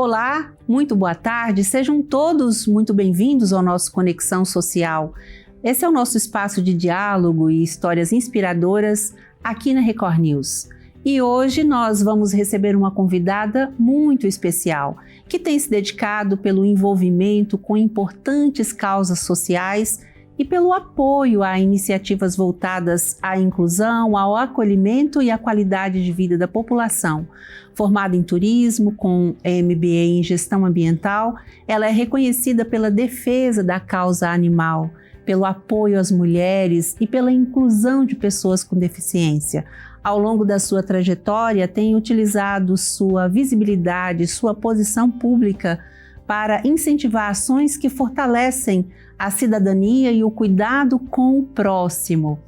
Olá, muito boa tarde, sejam todos muito bem-vindos ao nosso Conexão Social. Esse é o nosso espaço de diálogo e histórias inspiradoras aqui na Record News. E hoje nós vamos receber uma convidada muito especial, que tem se dedicado pelo envolvimento com importantes causas sociais e pelo apoio a iniciativas voltadas à inclusão, ao acolhimento e à qualidade de vida da população. Formada em turismo, com MBA em gestão ambiental, ela é reconhecida pela defesa da causa animal, pelo apoio às mulheres e pela inclusão de pessoas com deficiência. Ao longo da sua trajetória, tem utilizado sua visibilidade, sua posição pública para incentivar ações que fortalecem a cidadania e o cuidado com o próximo.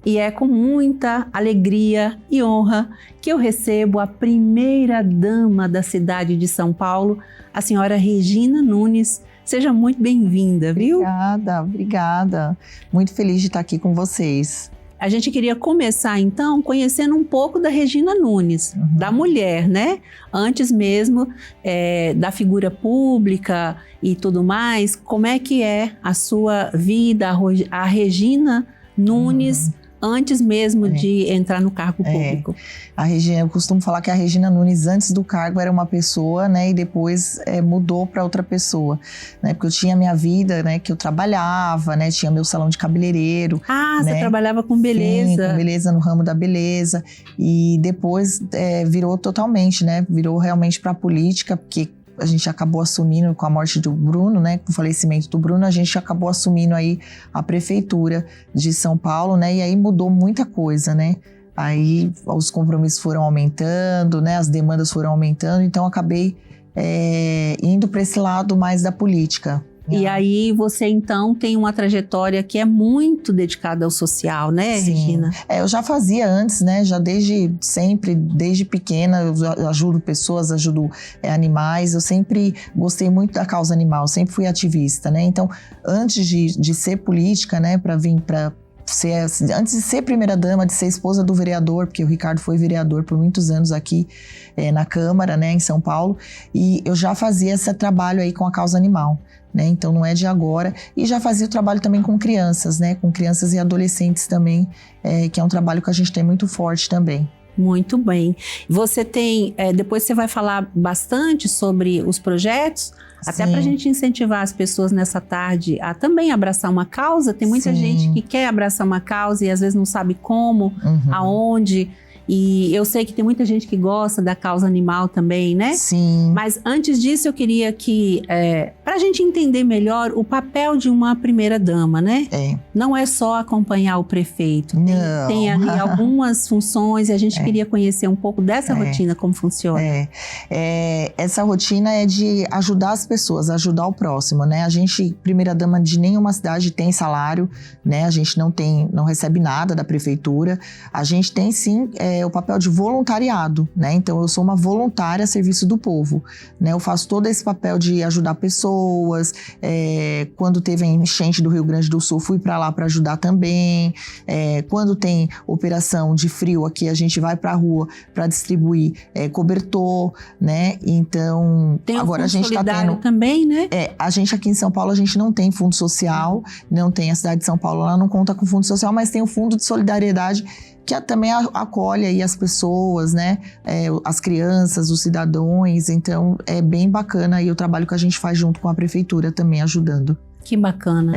E é com muita alegria e honra que eu recebo a primeira-dama da cidade de São Paulo, a senhora Regina Nunes. Seja muito bem-vinda, viu? Obrigada. Muito feliz de estar aqui com vocês. A gente queria começar, então, conhecendo um pouco da Regina Nunes, da mulher, né? Antes mesmo da figura pública e tudo mais, como é que é a sua vida, a Regina Nunes, antes mesmo de entrar no cargo público? A Regina, eu costumo falar que a Regina Nunes, antes do cargo, era uma pessoa, né? E depois mudou para outra pessoa, né? Porque eu tinha minha vida, né? Que eu trabalhava, né? Tinha meu salão de cabeleireiro. Ah, né? Você trabalhava com beleza. Sim, com beleza, no ramo da beleza. E depois virou totalmente, né? Virou realmente para a política, porque a gente acabou assumindo com a morte do Bruno, né, com o falecimento do Bruno, a gente acabou assumindo aí a prefeitura de São Paulo, né, e aí mudou muita coisa, né, aí os compromissos foram aumentando, né, as demandas foram aumentando, então acabei indo para esse lado mais da política. E aí você então tem uma trajetória que é muito dedicada ao social, né, Sim. Regina? Eu já fazia antes, né, já desde sempre, desde pequena, eu ajudo pessoas, ajudo animais, eu sempre gostei muito da causa animal, sempre fui ativista, né, então antes de ser política, né, para vir para antes de ser primeira-dama, de ser esposa do vereador, porque o Ricardo foi vereador por muitos anos aqui na Câmara, né, em São Paulo, e eu já fazia esse trabalho aí com a causa animal, né, então não é de agora, e já fazia o trabalho também com crianças, né, com crianças e adolescentes também, que é um trabalho que a gente tem muito forte também. Muito bem. Você tem, depois você vai falar bastante sobre os projetos, até para a gente incentivar as pessoas nessa tarde a também abraçar uma causa. Tem muita gente que quer abraçar uma causa e às vezes não sabe como, aonde. E eu sei que tem muita gente que gosta da causa animal também, né? Sim. Mas antes disso eu queria que, para a gente entender melhor o papel de uma primeira-dama, né? Não é só acompanhar o prefeito. Não. Tem ali algumas funções e a gente queria conhecer um pouco dessa rotina, como funciona. Essa rotina é de ajudar as pessoas, ajudar o próximo, né? A gente, primeira-dama de nenhuma cidade tem salário, né? A gente não recebe nada da prefeitura. A gente tem sim o papel de voluntariado, né? Então eu sou uma voluntária a serviço do povo, né? Eu faço todo esse papel de ajudar pessoas. Quando teve a enchente do Rio Grande do Sul, fui para lá para ajudar também. Quando tem operação de frio aqui, a gente vai para a rua para distribuir cobertor, né? Então tem agora a gente está tendo também, né? A gente aqui em São Paulo a gente não tem fundo social, não tem a cidade de São Paulo, ela não conta com fundo social, mas tem o fundo de solidariedade que também acolhe aí as pessoas, né, as crianças, os cidadãos, então é bem bacana aí o trabalho que a gente faz junto com a prefeitura também ajudando. Que bacana.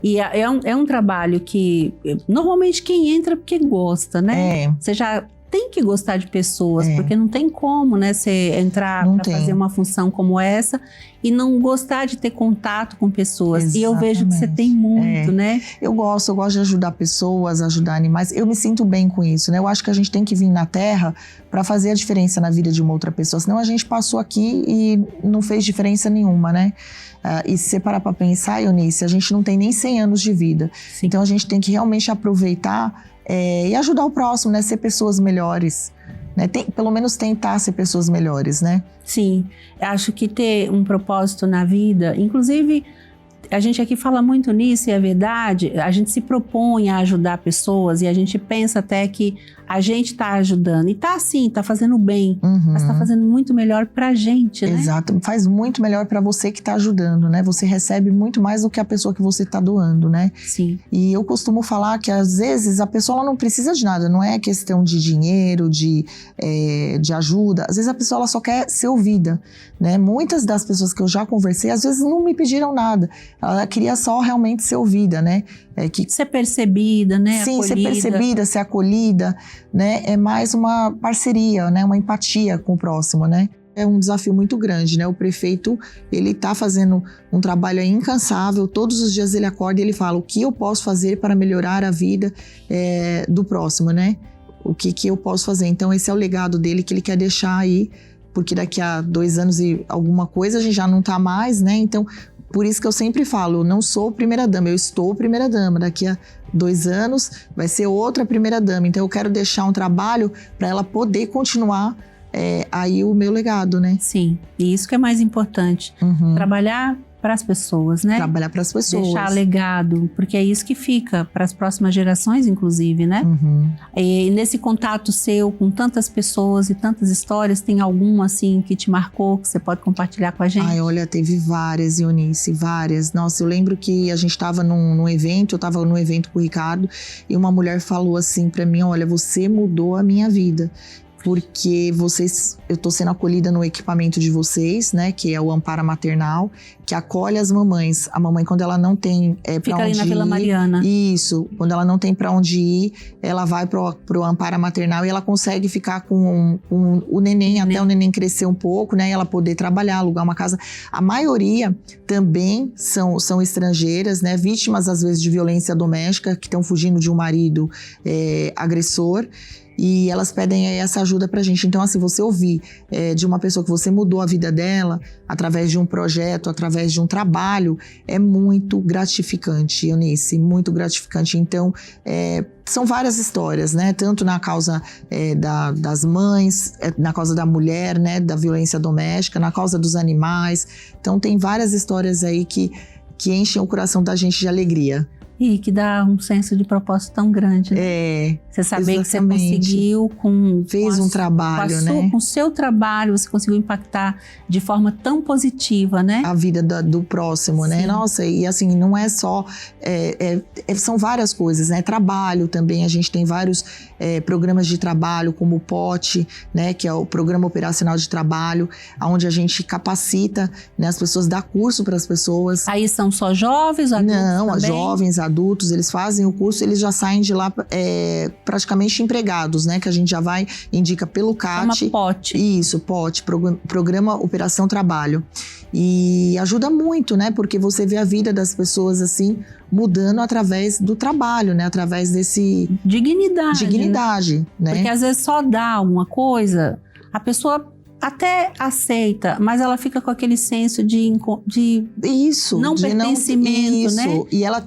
E é um trabalho que normalmente quem entra porque gosta, né? Você já tem que gostar de pessoas, porque não tem como, né, você entrar para fazer uma função como essa e não gostar de ter contato com pessoas. Exatamente. E eu vejo que você tem muito, né? Eu gosto de ajudar pessoas, ajudar animais. Eu me sinto bem com isso, né? Eu acho que a gente tem que vir na Terra para fazer a diferença na vida de uma outra pessoa. Senão a gente passou aqui e não fez diferença nenhuma, né? E se você parar para pensar, Eunice, a gente não tem nem 100 anos de vida. Sim. Então a gente tem que realmente aproveitar e ajudar o próximo, né? Ser pessoas melhores, né? Pelo menos tentar ser pessoas melhores, né? Sim, acho que ter um propósito na vida, inclusive a gente aqui fala muito nisso e é verdade, a gente se propõe a ajudar pessoas e a gente pensa até que a gente está ajudando. E tá assim, tá fazendo bem, mas tá fazendo muito melhor pra gente, né? Exato, faz muito melhor para você que tá ajudando, né? Você recebe muito mais do que a pessoa que você tá doando, né? Sim. E eu costumo falar que às vezes a pessoa ela não precisa de nada, não é questão de dinheiro, de ajuda. Às vezes a pessoa ela só quer ser ouvida, né? Muitas das pessoas que eu já conversei, às vezes não me pediram nada. Ela queria só realmente ser ouvida, né? Ser percebida, né? Sim, acolhida. ser percebida, ser acolhida, né? É mais uma parceria, né? Uma empatia com o próximo, né? É um desafio muito grande, né? O prefeito, ele tá fazendo um trabalho aí incansável. Todos os dias ele acorda e ele fala o que eu posso fazer para melhorar a vida do próximo, né? O que eu posso fazer. Então esse é o legado dele que ele quer deixar aí, porque daqui a 2 anos e alguma coisa a gente já não tá mais, né? Então por isso que eu sempre falo, eu não sou primeira-dama, eu estou primeira-dama. Daqui a 2 anos vai ser outra primeira-dama. Então eu quero deixar um trabalho para ela poder continuar aí o meu legado, né? Sim, e isso que é mais importante. Trabalhar para as pessoas, né? Trabalhar para as pessoas. Deixar legado, porque é isso que fica para as próximas gerações, inclusive, né? E nesse contato seu com tantas pessoas e tantas histórias, tem alguma assim que te marcou, que você pode compartilhar com a gente? Ai, olha, teve várias, Eunice, várias. Nossa, eu lembro que a gente estava num evento, eu estava num evento com o Ricardo, e uma mulher falou assim para mim, olha, você mudou a minha vida. Porque eu tô sendo acolhida no equipamento de vocês, né? Que é o Ampara Maternal, que acolhe as mamães. A mamãe, quando ela não tem pra onde ir... Fica ali na Vila Mariana. Isso. Quando ela não tem pra onde ir, ela vai pro Ampara Maternal e ela consegue ficar com o neném, até o neném crescer um pouco, né? E ela poder trabalhar, alugar uma casa. A maioria também são estrangeiras, né? Vítimas, às vezes, de violência doméstica, que estão fugindo de um marido agressor. E elas pedem essa ajuda pra gente. Então, assim, você ouvir de uma pessoa que você mudou a vida dela através de um projeto, através de um trabalho, é muito gratificante, Eunice, muito gratificante. Então, são várias histórias, né? Tanto na causa das mães, na causa da mulher, né? Da violência doméstica, na causa dos animais. Então, tem várias histórias aí que enchem o coração da gente de alegria. E que dá um senso de propósito tão grande, né? Você saber exatamente. Que você conseguiu Fez um trabalho, né? Com o seu trabalho, você conseguiu impactar de forma tão positiva, né? A vida do próximo, Sim. né? Nossa, e assim, não é só... são várias coisas, né? Trabalho também, a gente tem vários programas de trabalho, como o POT, né? Que é o Programa Operacional de Trabalho, onde a gente capacita, né? As pessoas, dá curso para as pessoas. Aí são só jovens, adultos Não, também? Jovens, adultos, eles fazem o curso, eles já saem de lá praticamente empregados, né? Que a gente já indica pelo CAT. Chama POT. Isso, POT, Programa Operação Trabalho. E ajuda muito, né? Porque você vê a vida das pessoas assim, mudando através do trabalho, né? Através desse... Dignidade, né? Porque às vezes só dá alguma coisa, a pessoa até aceita, mas ela fica com aquele senso de não pertencimento, né? E ela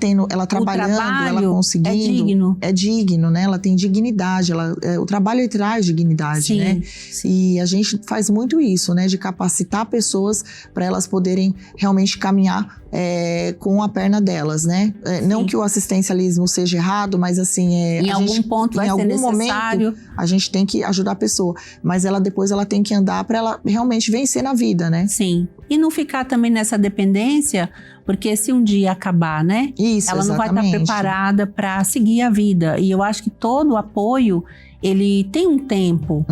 trabalhando, ela conseguindo, é digno, né? Ela tem dignidade, o trabalho traz dignidade, sim, né? Sim. E a gente faz muito isso, né? De capacitar pessoas para elas poderem realmente caminhar com a perna delas, né? Não que o assistencialismo seja errado, mas assim, em algum ponto vai ser necessário. Momento, a gente tem que ajudar a pessoa, mas depois ela tem que andar para ela realmente vencer na vida, né? Sim. E não ficar também nessa dependência, porque se um dia acabar, né? Isso, ela não exatamente. vai estar preparada para seguir a vida. E eu acho que todo o apoio, ele tem um tempo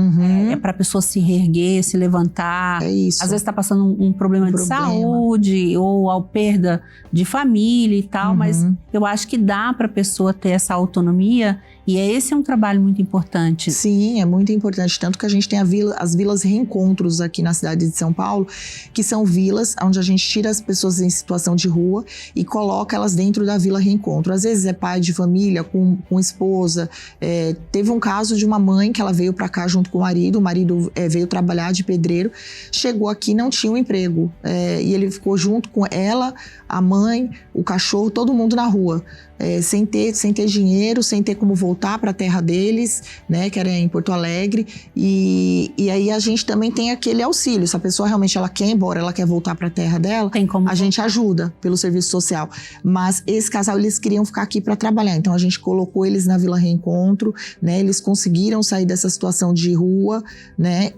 para a pessoa se reerguer, se levantar. É isso. Às vezes está passando um problema de saúde ou a perda de família e tal, mas eu acho que dá para a pessoa ter essa autonomia e esse é um trabalho muito importante. Sim, é muito importante. Tanto que a gente tem as vilas reencontros aqui na cidade de São Paulo, que são vilas onde a gente tira as pessoas em situação de rua e coloca elas dentro da vila reencontro. Às vezes é pai de família com esposa. Teve um caso de uma mãe que ela veio para cá junto com o marido veio trabalhar de pedreiro, chegou aqui, não tinha um emprego, e ele ficou junto com ela, a mãe, o cachorro, todo mundo na rua, sem ter dinheiro, sem ter como voltar para a terra deles, né, que era em Porto Alegre, e aí a gente também tem aquele auxílio, se a pessoa realmente ela quer ir embora, ela quer voltar para a terra dela, a gente ajuda pelo serviço social, mas esse casal, eles queriam ficar aqui para trabalhar, então a gente colocou eles na Vila Reencontro, né, eles conseguiram sair dessa situação de rua, né,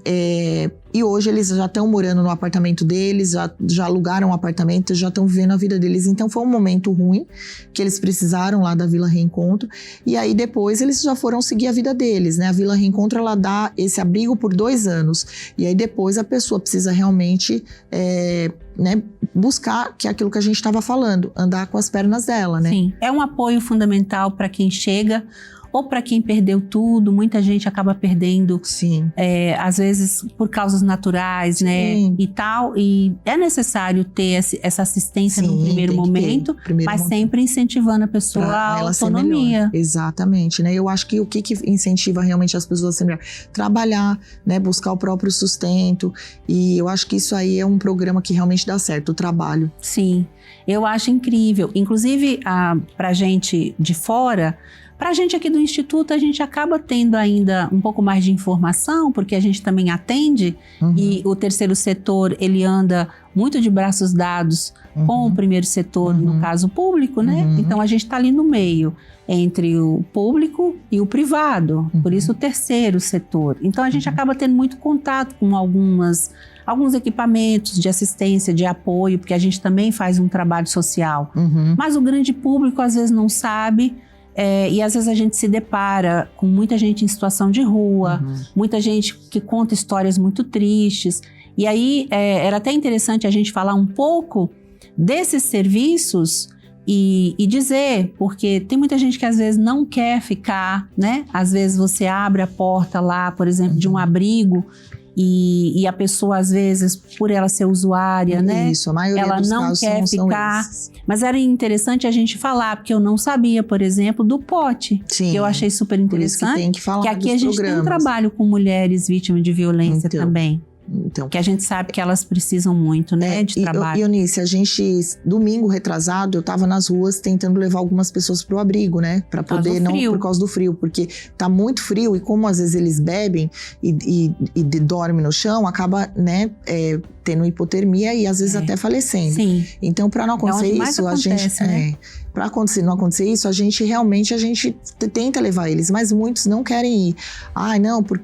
e hoje eles já estão morando no apartamento deles, já alugaram um apartamento, já estão vivendo a vida deles. Então foi um momento ruim que eles precisaram lá da Vila Reencontro. E aí depois eles já foram seguir a vida deles, né? A Vila Reencontro, ela dá esse abrigo por 2 anos. E aí depois a pessoa precisa realmente né, buscar, que é aquilo que a gente estava falando, andar com as pernas dela, né? Sim, é um apoio fundamental para quem chega ou para quem perdeu tudo. Muita gente acaba perdendo, sim, às vezes por causas naturais, sim, né, e tal, e é necessário ter essa assistência, sim, no primeiro momento, mas sempre incentivando a pessoa a autonomia. Exatamente, né, eu acho que o que incentiva realmente as pessoas a ser melhor? Trabalhar, né, buscar o próprio sustento, e eu acho que isso aí é um programa que realmente dá certo, o trabalho. Sim, eu acho incrível, inclusive pra gente de fora. Pra gente aqui do Instituto, a gente acaba tendo ainda um pouco mais de informação, porque a gente também atende, e o terceiro setor, ele anda muito de braços dados com o primeiro setor, no caso público, né? Então a gente tá ali no meio, entre o público e o privado, por isso o terceiro setor. Então a gente acaba tendo muito contato com alguns equipamentos de assistência, de apoio, porque a gente também faz um trabalho social. Mas o grande público às vezes não sabe. E às vezes a gente se depara com muita gente em situação de rua, muita gente que conta histórias muito tristes. E aí era até interessante a gente falar um pouco desses serviços e dizer, porque tem muita gente que às vezes não quer ficar, né? Às vezes você abre a porta lá, por exemplo, de um abrigo, e a pessoa, às vezes, por ela ser usuária, né? Isso, a maioria ela dos não casos quer ficar. Mas era interessante a gente falar, porque eu não sabia, por exemplo, do POT. Sim, que eu achei super interessante. Que tem que falar, que aqui a gente tem um trabalho com mulheres vítimas de violência também. Então, que a gente sabe que elas precisam muito, né, de trabalho. E Eunice, domingo retrasado, eu tava nas ruas tentando levar algumas pessoas pro abrigo, né? Pra poder, não por causa do frio, porque tá muito frio e como às vezes eles bebem e dormem no chão, acaba, né, tendo hipotermia e às vezes até falecendo. Sim. Então, pra não acontecer isso, a gente... Né? Pra não acontecer isso, a gente tenta levar eles, mas muitos não querem ir.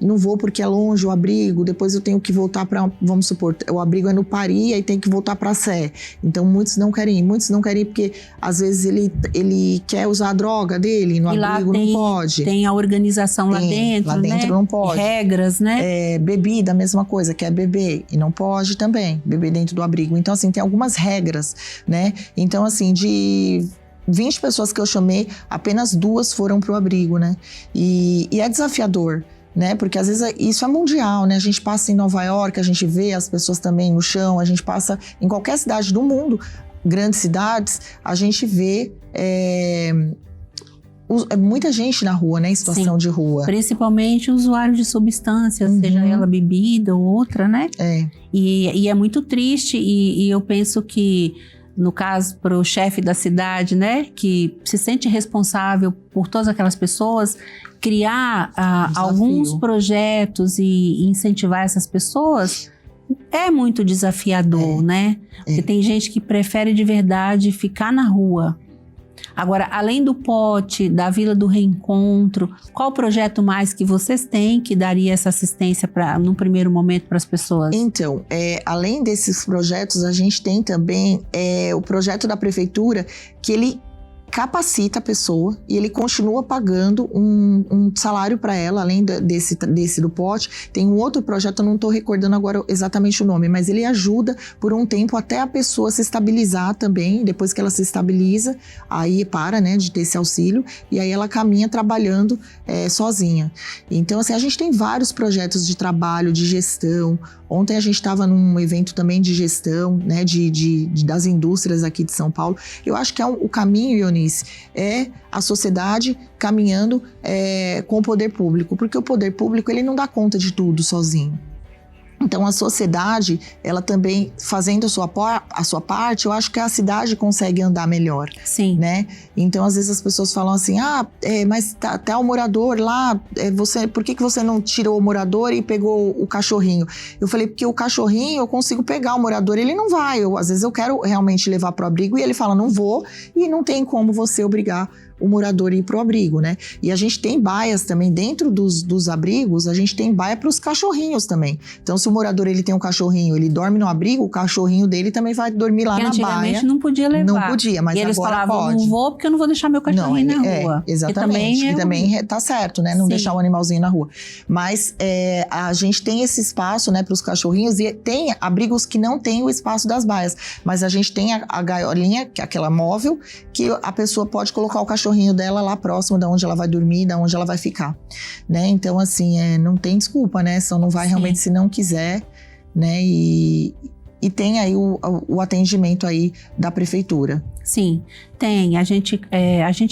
Não vou porque é longe o abrigo, depois eu tenho que voltar para, vamos supor, o abrigo é no Pari, aí tem que voltar para Sé. Então muitos não querem ir porque às vezes ele quer usar a droga dele, no abrigo não pode. Tem a organização lá dentro, né? Não pode. Regras, né? Bebida, a mesma coisa, quer beber e não pode também, beber dentro do abrigo. Então assim, tem algumas regras, né? Então assim, de 20 pessoas que eu chamei, apenas 2 foram pro abrigo, né? E é desafiador, né? Porque às vezes isso é mundial, né? A gente passa em Nova York, a gente vê as pessoas também no chão, a gente passa em qualquer cidade do mundo, grandes cidades, a gente vê muita gente na rua, né? Em situação de rua. Principalmente usuário de substâncias, seja ela bebida ou outra, né? E é muito triste e eu penso que no caso, para o chefe da cidade, né, que se sente responsável por todas aquelas pessoas, criar alguns projetos e incentivar essas pessoas é muito desafiador, né? Porque tem gente que prefere de verdade ficar na rua. Agora, além do POT, da Vila do Reencontro, qual projeto mais que vocês têm que daria essa assistência num primeiro momento para as pessoas? Então, além desses projetos, a gente tem também o projeto da prefeitura que ele capacita a pessoa e ele continua pagando um salário para ela, além desse do POT. Tem um outro projeto, eu não estou recordando agora exatamente o nome, mas ele ajuda por um tempo até a pessoa se estabilizar também. Depois que ela se estabiliza, aí para, né, de ter esse auxílio e aí ela caminha trabalhando sozinha. Então, assim, a gente tem vários projetos de trabalho, de gestão. Ontem a gente estava num evento também de gestão, né, das indústrias aqui de São Paulo. Eu acho que é o caminho, Ione, Eunice? É a sociedade caminhando com o poder público, porque o poder público ele não dá conta de tudo sozinho. Então, a sociedade, ela também, fazendo a sua parte, eu acho que a cidade consegue andar melhor. Sim. Né? Então, às vezes as pessoas falam assim, mas tá o morador lá, por que você não tirou o morador e pegou o cachorrinho? Eu falei, porque o cachorrinho eu consigo pegar, o morador ele não vai. Às vezes eu quero realmente levar pro abrigo e ele fala, não vou, e não tem como você obrigar o morador ir pro abrigo, né? E a gente tem baias também, dentro dos abrigos, a gente tem baia para os cachorrinhos também. Então, se o morador ele tem um cachorrinho, ele dorme no abrigo, o cachorrinho dele também vai dormir lá na baia. Antigamente não podia levar. Não podia, mas e eles agora falavam, pode. não vou porque eu não vou deixar meu cachorrinho na rua. Exatamente, e também tá certo, né? Não Sim. deixar o animalzinho na rua. Mas a gente tem esse espaço, né, para os cachorrinhos, e tem abrigos que não tem o espaço das baias, mas a gente tem a gaiolinha, que é aquela móvel, que a pessoa pode colocar o cachorrinho dela lá próximo da onde ela vai dormir, da onde ela vai ficar, né? Então, assim, não tem desculpa, né? Só não vai realmente se não quiser, né? E tem aí o atendimento aí da prefeitura. Sim, tem. A gente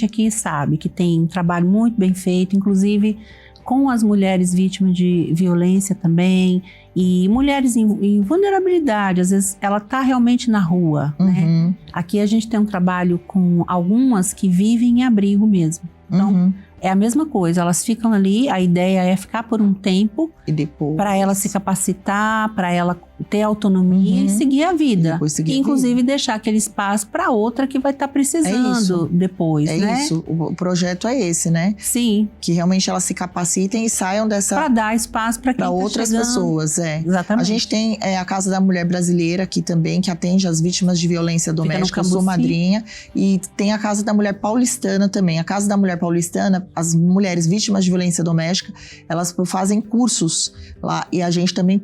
aqui sabe que tem um trabalho muito bem feito, inclusive com as mulheres vítimas de violência também, e mulheres em vulnerabilidade, às vezes ela tá realmente na rua, né? Aqui a gente tem um trabalho com algumas que vivem em abrigo mesmo. Então, é a mesma coisa, elas ficam ali, a ideia é ficar por um tempo e depois para ela se capacitar, para ela ter autonomia e seguir a vida. E, inclusive deixar aquele espaço para outra que vai estar precisando depois, né? É isso, o projeto é esse, né? Sim. Que realmente elas se capacitem e saiam dessa... Para dar espaço para quem tá outras chegando. Pessoas, Exatamente. A gente tem a Casa da Mulher Brasileira aqui também, que atende as vítimas de violência doméstica. Eu sou madrinha. E tem a Casa da Mulher Paulistana também. A Casa da Mulher Paulistana, as mulheres vítimas de violência doméstica, elas fazem cursos lá. E a gente também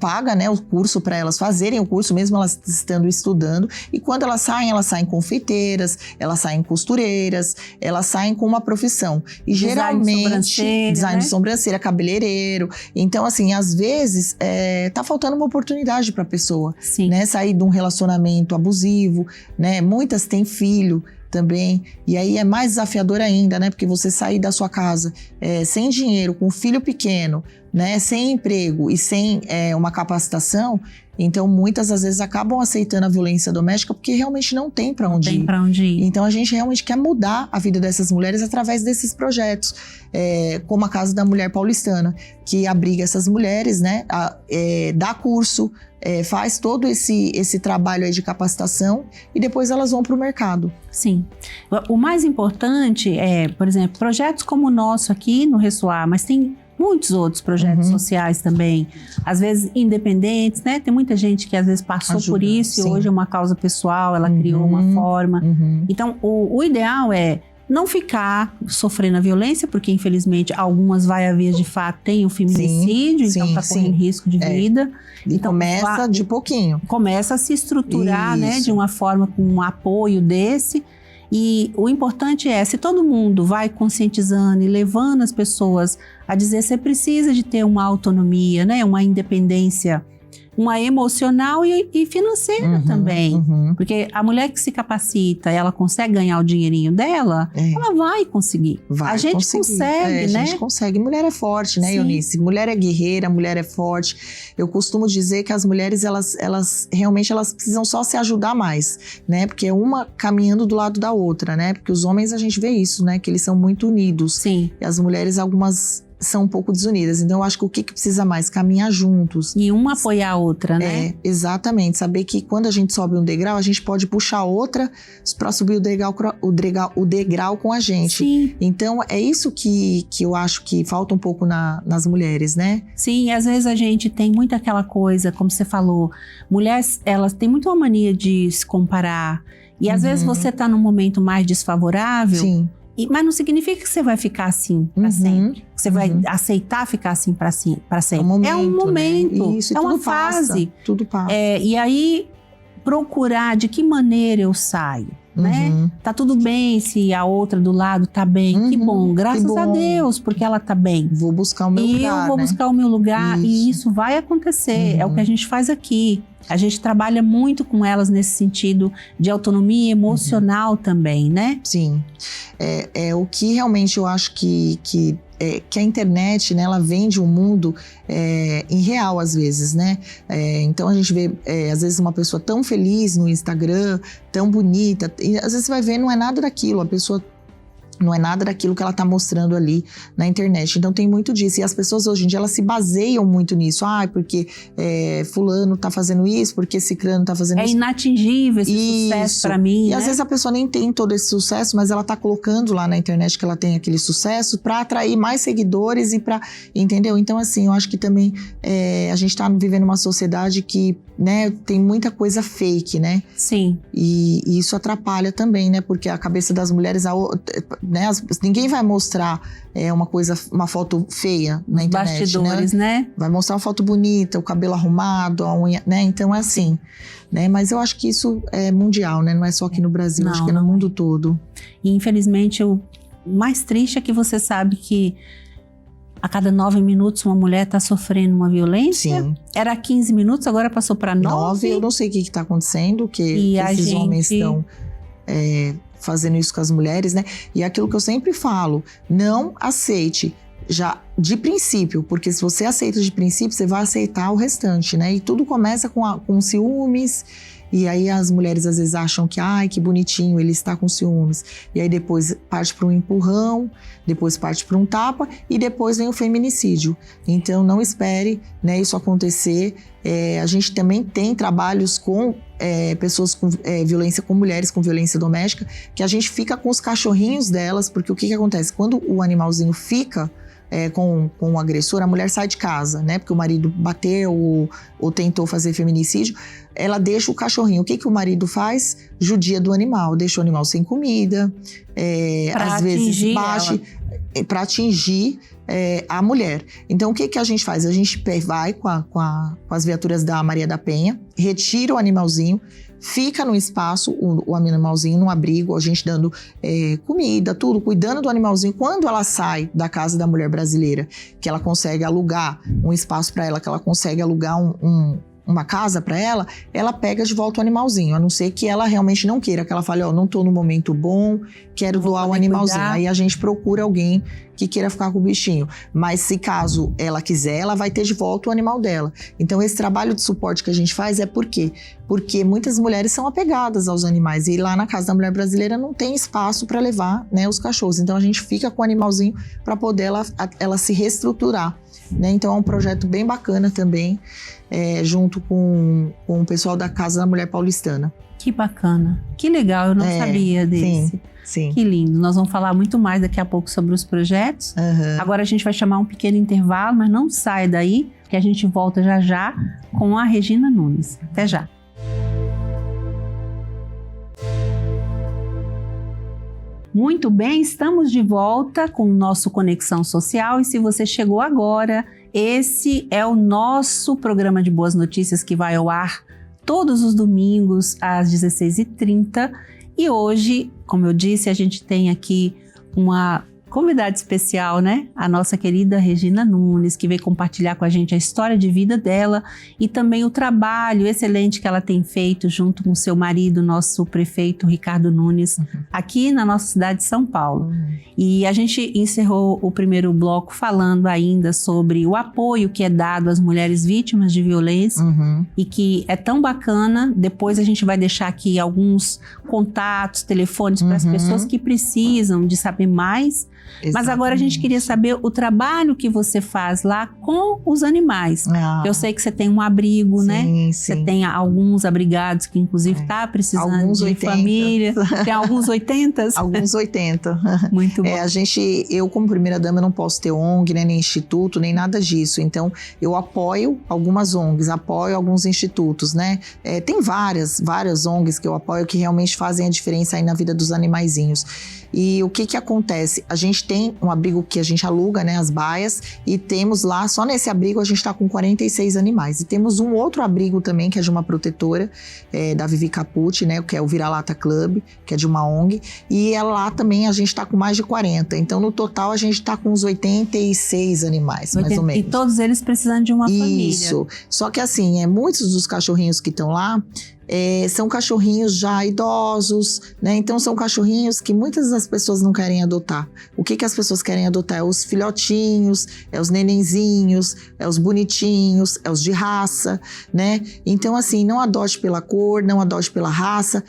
paga, né, o curso para elas fazerem o curso, mesmo elas estando estudando. E quando elas saem confeiteiras, elas saem costureiras, elas saem com uma profissão. E geralmente, design de sobrancelha, cabeleireiro. Então, assim, às vezes, tá faltando uma oportunidade para a pessoa, né, sair de um relacionamento abusivo, né? Muitas têm filho também, e aí é mais desafiador ainda, né? Porque você sair da sua casa sem dinheiro, com um filho pequeno, né? Sem emprego e sem uma capacitação, então muitas às vezes acabam aceitando a violência doméstica porque realmente não tem para onde ir. Então a gente realmente quer mudar a vida dessas mulheres através desses projetos, como a Casa da Mulher Paulistana, que abriga essas mulheres, né? Dá curso, faz todo esse trabalho aí de capacitação e depois elas vão para o mercado. Sim. O mais importante por exemplo, projetos como o nosso aqui no Ressoar, mas tem muitos outros projetos sociais também, às vezes independentes, né? Tem muita gente que às vezes passou por isso e hoje é uma causa pessoal, ela criou uma forma. Então, o ideal é não ficar sofrendo a violência, porque infelizmente algumas vias de fato têm o feminicídio, então está correndo risco de vida. Então começa de pouquinho. Começa a se estruturar, né, de uma forma com um apoio desse. E o importante se todo mundo vai conscientizando e levando as pessoas a dizer que você precisa de ter uma autonomia, né, uma independência, uma emocional e financeira também. Porque a mulher que se capacita, ela consegue ganhar o dinheirinho dela, ela vai conseguir. A gente consegue, né? A gente consegue. Mulher é forte, né, Eunice? Mulher é guerreira, mulher é forte. Eu costumo dizer que as mulheres, elas realmente precisam só se ajudar mais, né? Porque é uma caminhando do lado da outra, né? Porque os homens, a gente vê isso, né? Que eles são muito unidos. Sim. E as mulheres, algumas são um pouco desunidas. Então, eu acho que o que precisa mais? Caminhar juntos. E uma apoiar a outra, né? Exatamente. Saber que quando a gente sobe um degrau, a gente pode puxar outra para subir o degrau com a gente. Sim. Então, é isso que eu acho que falta um pouco nas mulheres, né? Sim, às vezes a gente tem muito aquela coisa, como você falou, mulheres, elas têm muito uma mania de se comparar. E às vezes você tá num momento mais desfavorável. Sim. Mas não significa que você vai ficar assim para sempre. Que você vai aceitar ficar assim para sempre. É um momento, né? Isso, é uma fase. Tudo passa. E aí, procurar de que maneira eu saio, né? Tá tudo bem se a outra do lado tá bem. Que bom, graças a Deus, porque ela tá bem. Vou buscar o meu lugar, eu vou buscar o meu lugar e isso vai acontecer. É o que a gente faz aqui. A gente trabalha muito com elas nesse sentido de autonomia emocional também, né? Sim. O que realmente eu acho que a internet, né, ela vende um mundo irreal às vezes, né? Então a gente vê, às vezes, uma pessoa tão feliz no Instagram, tão bonita, e às vezes você vai ver, não é nada daquilo, a pessoa não é nada daquilo que ela está mostrando ali na internet. Então tem muito disso. E as pessoas hoje em dia, elas se baseiam muito nisso. Porque fulano está fazendo isso, porque ciclano está fazendo isso. É inatingível esse sucesso para mim, E né? às vezes a pessoa nem tem todo esse sucesso, mas ela está colocando lá na internet que ela tem aquele sucesso para atrair mais seguidores e para... Entendeu? Então, assim, eu acho que também a gente está vivendo uma sociedade que, né, tem muita coisa fake, né? Sim. E isso atrapalha também, né? Porque a cabeça das mulheres... Né? Ninguém vai mostrar uma foto feia na internet, bastidores, né? Vai mostrar uma foto bonita, o cabelo arrumado, a unha, né? Então é assim, né? Mas eu acho que isso é mundial, né? Não é só aqui no Brasil, acho que é no mundo todo. E infelizmente o mais triste é que você sabe que a cada 9 minutos uma mulher está sofrendo uma violência. Sim. Era 15 minutos, agora passou para 9. Eu não sei o que está acontecendo, que esses homens estão fazendo isso com as mulheres, né? E aquilo que eu sempre falo, não aceite já de princípio, porque se você aceita de princípio, você vai aceitar o restante, né? E tudo começa com ciúmes, e aí as mulheres às vezes acham que, que bonitinho, ele está com ciúmes. E aí depois parte para um empurrão, depois parte para um tapa, e depois vem o feminicídio. Então não espere, né, isso acontecer. A gente também tem trabalhos com pessoas com violência, com mulheres com violência doméstica, que a gente fica com os cachorrinhos delas, porque o que acontece? Quando o animalzinho fica com o agressor, a mulher sai de casa, né? Porque o marido bateu ou tentou fazer feminicídio, ela deixa o cachorrinho. O que o marido faz? Judia do animal, deixa o animal sem comida, às vezes baixa para atingir a mulher. Então o que a gente faz? A gente vai com as viaturas da Maria da Penha, retira o animalzinho, fica no espaço, o animalzinho no abrigo, a gente dando comida, tudo, cuidando do animalzinho. Quando ela sai da casa da mulher brasileira, que ela consegue alugar um espaço para ela, que ela consegue alugar uma casa para ela, ela pega de volta o animalzinho, a não ser que ela realmente não queira, que ela fale, não tô no momento bom, quero doar o animalzinho. Cuidar. Aí a gente procura alguém que queira ficar com o bichinho. Mas se caso ela quiser, ela vai ter de volta o animal dela. Então esse trabalho de suporte que a gente faz por quê? Porque muitas mulheres são apegadas aos animais e lá na Casa da Mulher Brasileira não tem espaço para levar, né, os cachorros. Então a gente fica com o animalzinho para poder ela se reestruturar, né? Então é um projeto bem bacana também, junto com o pessoal da Casa da Mulher Paulistana. Que bacana, que legal, eu não sabia desse. Sim. Que lindo, nós vamos falar muito mais daqui a pouco sobre os projetos. Agora a gente vai chamar um pequeno intervalo, mas não saia daí, que a gente volta já já com a Regina Nunes. Até já. Muito bem, estamos de volta com o nosso Conexão Social, e se você chegou agora, esse é o nosso programa de boas notícias que vai ao ar todos os domingos às 16h30, e hoje, como eu disse, a gente tem aqui uma convidada especial, né? A nossa querida Regina Nunes, que veio compartilhar com a gente a história de vida dela e também o trabalho excelente que ela tem feito junto com seu marido, nosso prefeito Ricardo Nunes, aqui na nossa cidade de São Paulo. E a gente encerrou o primeiro bloco falando ainda sobre o apoio que é dado às mulheres vítimas de violência e que é tão bacana. Depois a gente vai deixar aqui alguns contatos, telefones para as pessoas que precisam de saber mais. Exatamente. Mas agora a gente queria saber o trabalho que você faz lá com os animais. Eu sei que você tem um abrigo, né? Sim. Você tem alguns abrigados que inclusive tá precisando alguns de 80. Família. Tem alguns 80? Alguns 80. Muito bom. Eu como primeira-dama não posso ter ONG, né, nem instituto, nem nada disso. Então eu apoio algumas ONGs, apoio alguns institutos, né? Tem várias ONGs que eu apoio que realmente fazem a diferença aí na vida dos animaizinhos. E o que acontece? A gente gente tem um abrigo que a gente aluga, né, as baias, e temos lá, só nesse abrigo a gente está com 46 animais. E temos um outro abrigo também, que é de uma protetora, da Vivi Capucci, né, que é o Vira-Lata Club, que é de uma ONG, e lá também a gente está com mais de 40. Então, no total, a gente está com uns 86 animais, mais ou menos. E todos eles precisando de uma família. Isso. Só que assim, muitos dos cachorrinhos que estão lá são cachorrinhos já idosos, né? Então são cachorrinhos que muitas das pessoas não querem adotar. O que as pessoas querem adotar? É os filhotinhos, é os nenenzinhos, é os bonitinhos, é os de raça, né? Então assim, não adote pela cor, não adote pela raça,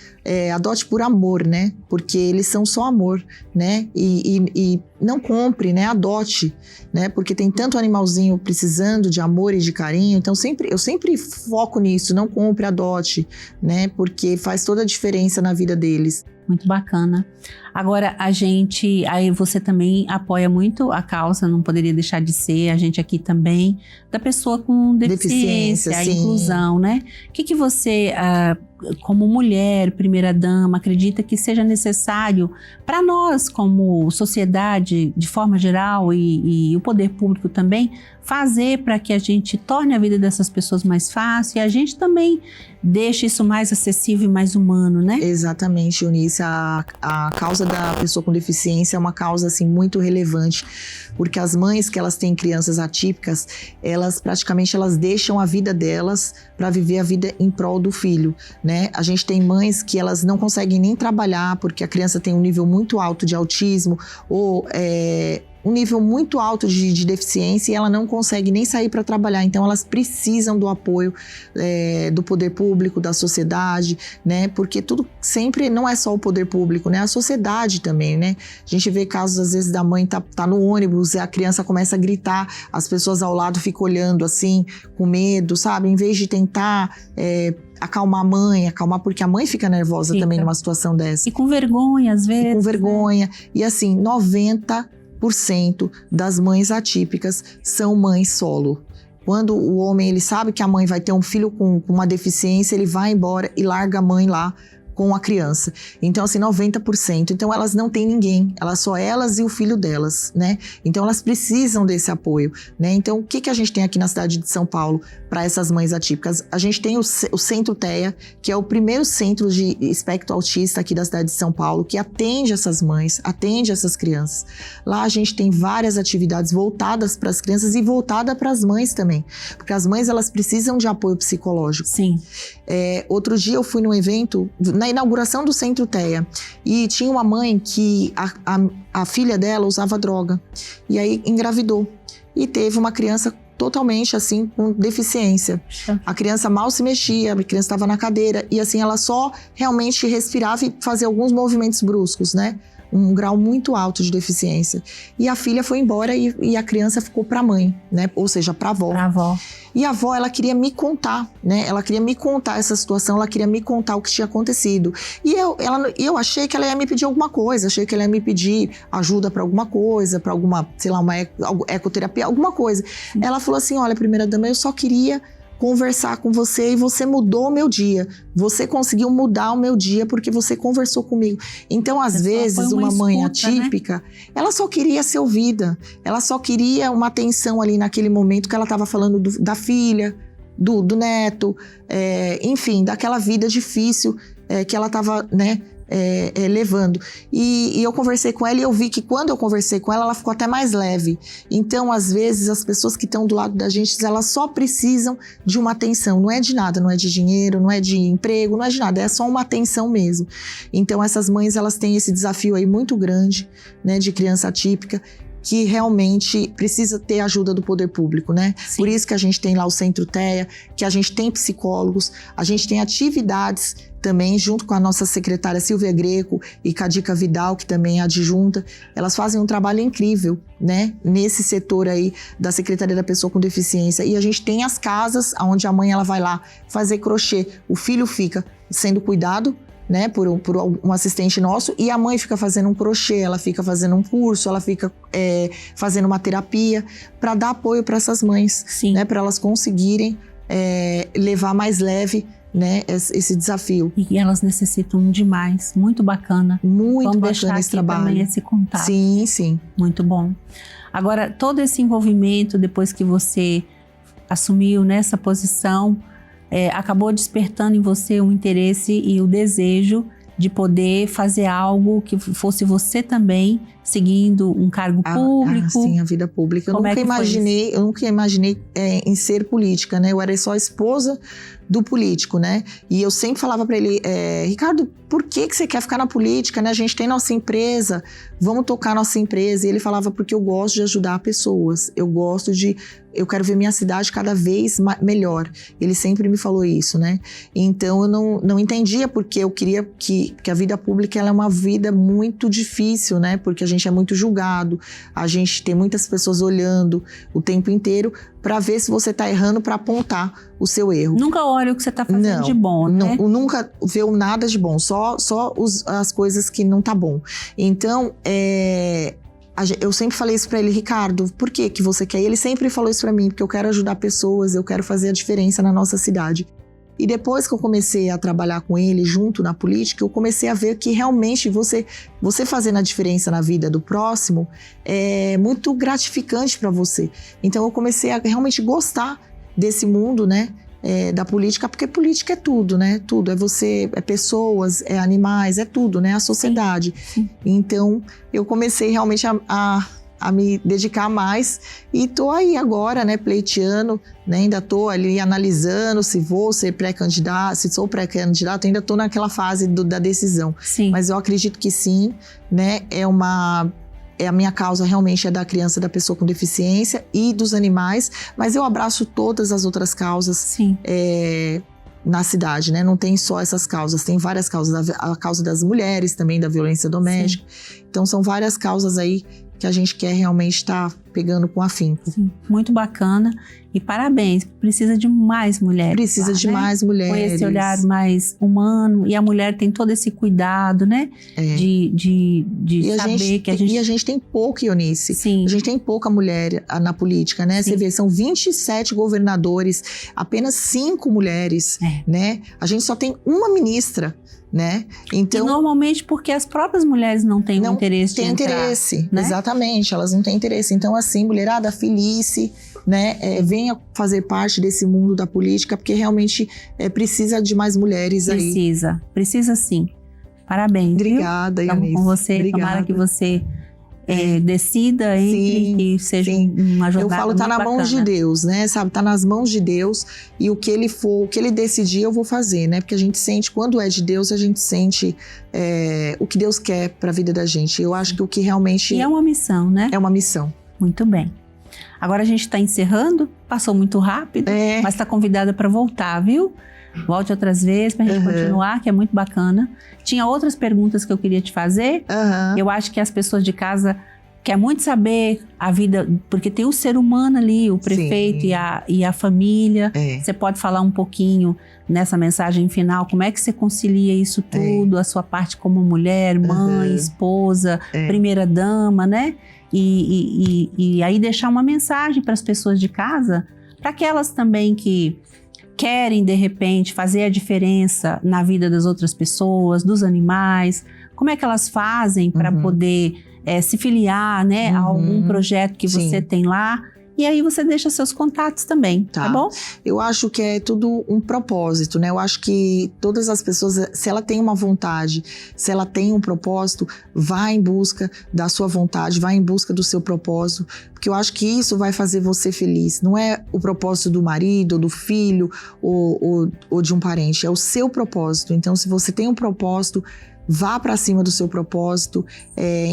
adote por amor, né? Porque eles são só amor, né? E não compre, né? Adote, né? Porque tem tanto animalzinho precisando de amor e de carinho. Então eu sempre foco nisso, não compre, adote, né? Porque faz toda a diferença na vida deles. Muito bacana. Agora, aí você também apoia muito a causa, não poderia deixar de ser, a gente aqui também, da pessoa com deficiência, a inclusão, né? O que você, como mulher, primeira dama, acredita que seja necessário para nós, como sociedade, de forma geral, e o poder público também, fazer para que a gente torne a vida dessas pessoas mais fácil e a gente também deixe isso mais acessível e mais humano, né? Exatamente, Eunice. A causa da pessoa com deficiência é uma causa assim, muito relevante, porque as mães que elas têm crianças atípicas, elas praticamente deixam a vida delas para viver a vida em prol do filho, né? A gente tem mães que elas não conseguem nem trabalhar porque a criança tem um nível muito alto de autismo ou um nível muito alto de deficiência e ela não consegue nem sair para trabalhar. Então, elas precisam do apoio do poder público, da sociedade, né? Porque tudo sempre não é só o poder público, né? A sociedade também, né? A gente vê casos, às vezes, da mãe tá no ônibus e a criança começa a gritar, as pessoas ao lado ficam olhando assim, com medo, sabe? Em vez de tentar acalmar a mãe, porque a mãe fica nervosa também numa situação dessa. E com vergonha, às vezes. E com vergonha. Né? E assim, 90% das mães atípicas são mães solo. Quando o homem ele sabe que a mãe vai ter um filho com uma deficiência, ele vai embora e larga a mãe lá com a criança. Então, assim, 90%. Então, elas não têm ninguém. Só elas e o filho delas, né? Então, elas precisam desse apoio, né? Então, o que a gente tem aqui na cidade de São Paulo para essas mães atípicas? A gente tem o Centro TEA, que é o primeiro centro de espectro autista aqui da cidade de São Paulo, que atende essas mães, atende essas crianças. Lá, a gente tem várias atividades voltadas para as crianças e voltada para as mães também. Porque as mães, elas precisam de apoio psicológico. Sim. Outro dia, eu fui num evento, na inauguração do Centro TEA, e tinha uma mãe que a filha dela usava droga, e aí engravidou, e teve uma criança totalmente assim, com deficiência. A criança mal se mexia, a criança estava na cadeira, e assim, ela só realmente respirava e fazia alguns movimentos bruscos, né? Um grau muito alto de deficiência. E a filha foi embora e a criança ficou para a mãe, né? Ou seja, para a avó. Pra avó. E a avó, ela queria me contar, né? Ela queria me contar essa situação, ela queria me contar o que tinha acontecido. E eu achei que ela ia me pedir alguma coisa, achei que ela ia me pedir ajuda para alguma coisa, para alguma, sei lá, uma ecoterapia, alguma coisa. Ela falou assim, olha, primeira dama, eu só queria conversar com você e você mudou o meu dia. Você conseguiu mudar o meu dia porque você conversou comigo. Então, às vezes, uma mãe atípica, né? Ela só queria ser ouvida. Ela só queria uma atenção ali naquele momento que ela estava falando da filha, do neto, enfim, daquela vida difícil que ela estava, né? Levando. E eu conversei com ela e eu vi que quando eu conversei com ela, ela ficou até mais leve. Então, às vezes, as pessoas que estão do lado da gente, elas só precisam de uma atenção. Não é de nada, não é de dinheiro, não é de emprego, não é de nada, é só uma atenção mesmo. Então, essas mães, elas têm esse desafio aí muito grande, né, de criança atípica, que realmente precisa ter ajuda do poder público, né? Sim. Por isso que a gente tem lá o Centro TEA, que a gente tem psicólogos, a gente tem atividades também, junto com a nossa secretária Silvia Greco e Cadica Vidal, que também é adjunta, elas fazem um trabalho incrível, né? Nesse setor aí da Secretaria da Pessoa com Deficiência. E a gente tem as casas onde a mãe ela vai lá fazer crochê, o filho fica sendo cuidado, né, por um assistente nosso, e a mãe fica fazendo um crochê, ela fica fazendo um curso, ela fica fazendo uma terapia para dar apoio para essas mães, né, para elas conseguirem levar mais leve né, esse desafio. E elas necessitam demais, muito bacana. Muito Vamos bacana deixar esse aqui trabalho. também esse contato. Sim, sim. Muito bom. Agora, todo esse envolvimento, depois que você assumiu nessa posição, acabou despertando em você o interesse e o desejo de poder fazer algo que fosse você também seguindo um cargo público. Sim, a vida pública. Eu nunca imaginei em ser política, né? Eu era só esposa do político, né? E eu sempre falava para ele, Ricardo, por que você quer ficar na política, né? A gente tem nossa empresa, vamos tocar nossa empresa. E ele falava, porque eu gosto de ajudar pessoas, eu quero ver minha cidade cada vez melhor. Ele sempre me falou isso, né? Então eu não entendia porque eu queria que a vida pública ela é uma vida muito difícil, né? Porque a gente é muito julgado, a gente tem muitas pessoas olhando o tempo inteiro para ver se você tá errando, para apontar o seu erro. Nunca olha o que você tá fazendo de bom, né? Nunca vê nada de bom, só as coisas que não tá bom. Então, eu sempre falei isso pra ele, Ricardo, por que você quer? E ele sempre falou isso pra mim, porque eu quero ajudar pessoas, eu quero fazer a diferença na nossa cidade. E depois que eu comecei a trabalhar com ele junto na política, eu comecei a ver que realmente você fazendo a diferença na vida do próximo é muito gratificante para você. Então eu comecei a realmente gostar desse mundo, né? Da política, porque política é tudo, né? Tudo, é pessoas, é animais, é tudo, né? A sociedade. Sim. Então eu comecei realmente a me dedicar mais e tô aí agora, né, pleiteando, né, ainda tô ali analisando se vou ser pré-candidato, se sou pré-candidato, ainda tô naquela fase da decisão. Sim. Mas eu acredito que sim, né, a minha causa realmente é da criança, da pessoa com deficiência e dos animais, mas eu abraço todas as outras causas. Sim. Na cidade, né? Não tem só essas causas, tem várias causas, a causa das mulheres também, da violência doméstica. Sim. Então são várias causas aí que a gente quer realmente estar pegando com afinco. Sim, muito bacana e parabéns, precisa de mais mulheres. Precisa de mais mulheres. Com esse olhar mais humano e a mulher tem todo esse cuidado, né? De saber que a gente... E a gente tem pouca, Eunice. Sim. A gente tem pouca mulher na política, né? Sim. Você vê, são 27 governadores, apenas 5 mulheres, né? A gente só tem uma ministra, né? Então, e normalmente porque as próprias mulheres não têm interesse de entrar. Interesse, né? Exatamente, elas não têm interesse. Então, assim, mulherada, felice, né? Venha fazer parte desse mundo da política, porque realmente precisa de mais mulheres aí. Precisa sim. Parabéns. Obrigada, Eunice. Estamos com você. Obrigada. Tomara que você decida e seja uma jornada. Eu falo, tá na mão de Deus, né? Sabe, tá nas mãos de Deus e o que ele decidir, eu vou fazer, né? Porque a gente sente, quando é de Deus, a gente sente o que Deus quer pra vida da gente. Eu acho que o que realmente... E é uma missão, né? É uma missão. Muito bem. Agora a gente está encerrando, passou muito rápido, mas está convidada para voltar, viu? Volte outras vezes pra gente continuar, que é muito bacana. Tinha outras perguntas que eu queria te fazer. Eu acho que as pessoas de casa querem muito saber a vida, porque tem o ser humano ali, o prefeito e a família. Você pode falar um pouquinho nessa mensagem final, como é que você concilia isso tudo, a sua parte como mulher, mãe, esposa, primeira dama, né? E aí deixar uma mensagem para as pessoas de casa, para aquelas também que querem, de repente, fazer a diferença na vida das outras pessoas, dos animais. Como é que elas fazem para poder se filiar, né, a algum projeto que você tem lá? E aí você deixa seus contatos também, tá bom? Eu acho que é tudo um propósito, né? Eu acho que todas as pessoas, se ela tem uma vontade, se ela tem um propósito, vá em busca da sua vontade, vá em busca do seu propósito, porque eu acho que isso vai fazer você feliz. Não é o propósito do marido, ou do filho, ou de um parente, é o seu propósito. Então, se você tem um propósito, vá para cima do seu propósito,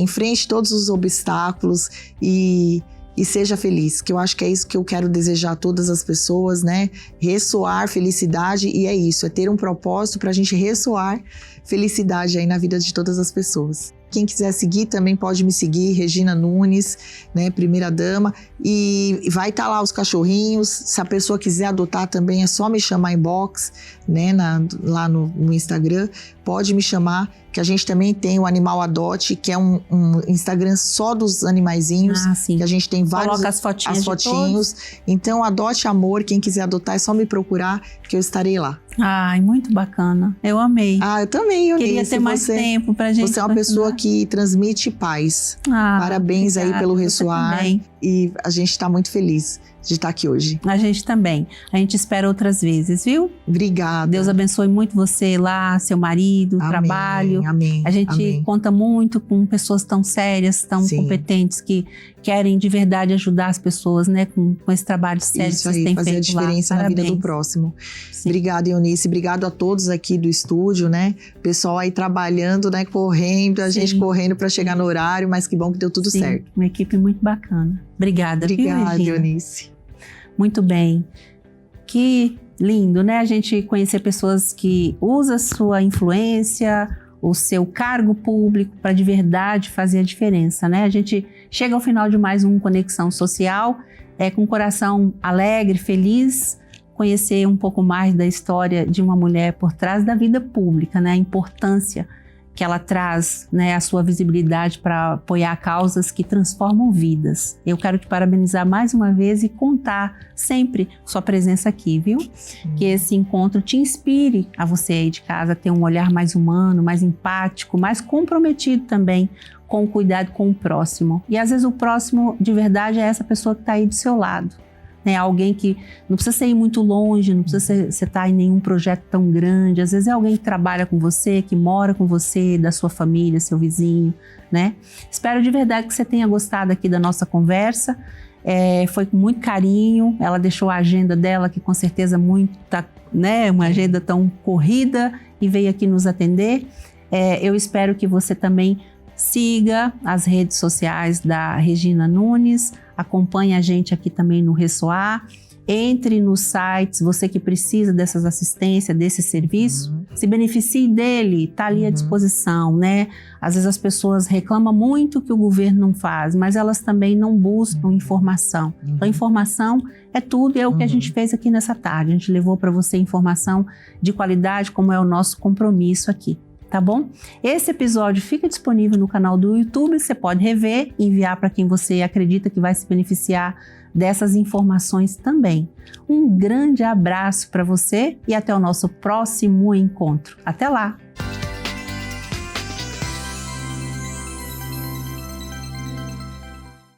enfrente todos os obstáculos e seja feliz, que eu acho que é isso que eu quero desejar a todas as pessoas, né? Ressoar felicidade, e é isso, é ter um propósito pra gente ressoar felicidade aí na vida de todas as pessoas. Quem quiser seguir também pode me seguir, Regina Nunes, né, primeira dama, e vai estar lá os cachorrinhos. Se a pessoa quiser adotar também é só me chamar inbox, né, lá no Instagram, pode me chamar que a gente também tem o Animal Adote, que é um Instagram só dos animaizinhos, sim. que a gente tem vários... Coloca as fotinhos. Então, Adote Amor, quem quiser adotar é só me procurar, que eu estarei lá. Ai, muito bacana. Eu amei. Eu também, Eunice. Queria ter mais tempo pra gente... Você é uma pessoa que transmite paz. Parabéns obrigada, aí pelo Ressoar. E a gente está muito feliz de estar aqui hoje. A gente também. A gente espera outras vezes, viu? Obrigada. Deus abençoe muito você lá, seu marido, trabalho. Amém. A gente conta muito com pessoas tão sérias, tão competentes, que querem de verdade ajudar as pessoas, né? Com esse trabalho sério que vocês têm feito lá. Fazer a diferença na vida do próximo. Sim. Obrigada, Eunice. Obrigado a todos aqui do estúdio, né? Pessoal aí trabalhando, né? Correndo, a gente correndo para chegar no horário, mas que bom que deu tudo certo. Uma equipe muito bacana. Obrigada, Eunice. Muito bem. Que lindo, né? A gente conhecer pessoas que usam a sua influência, o seu cargo público para de verdade fazer a diferença, né? A gente chega ao final de mais um Conexão Social, com o coração alegre, feliz, conhecer um pouco mais da história de uma mulher por trás da vida pública, né? A importância que ela traz, né, a sua visibilidade para apoiar causas que transformam vidas. Eu quero te parabenizar mais uma vez e contar sempre sua presença aqui, viu? Sim. Que esse encontro te inspire a você aí de casa ter um olhar mais humano, mais empático, mais comprometido também com o cuidado com o próximo. E às vezes o próximo de verdade é essa pessoa que está aí do seu lado. Alguém que não precisa ser ir muito longe, não precisa você estar em nenhum projeto tão grande. Às vezes é alguém que trabalha com você, que mora com você, da sua família, seu vizinho, né? Espero de verdade que você tenha gostado aqui da nossa conversa. Foi com muito carinho. Ela deixou a agenda dela, que com certeza né, uma agenda tão corrida, e veio aqui nos atender. Eu espero que você também siga as redes sociais da Regina Nunes, acompanhe a gente aqui também no Ressoar, entre nos sites, você que precisa dessas assistências, desse serviço, se beneficie dele, está ali à disposição, né? Às vezes as pessoas reclamam muito que o governo não faz, mas elas também não buscam informação. Então, informação é tudo, e é o que a gente fez aqui nessa tarde. A gente levou para você informação de qualidade, como é o nosso compromisso aqui. Tá bom? Esse episódio fica disponível no canal do YouTube, você pode rever e enviar para quem você acredita que vai se beneficiar dessas informações também. Um grande abraço para você e até o nosso próximo encontro. Até lá!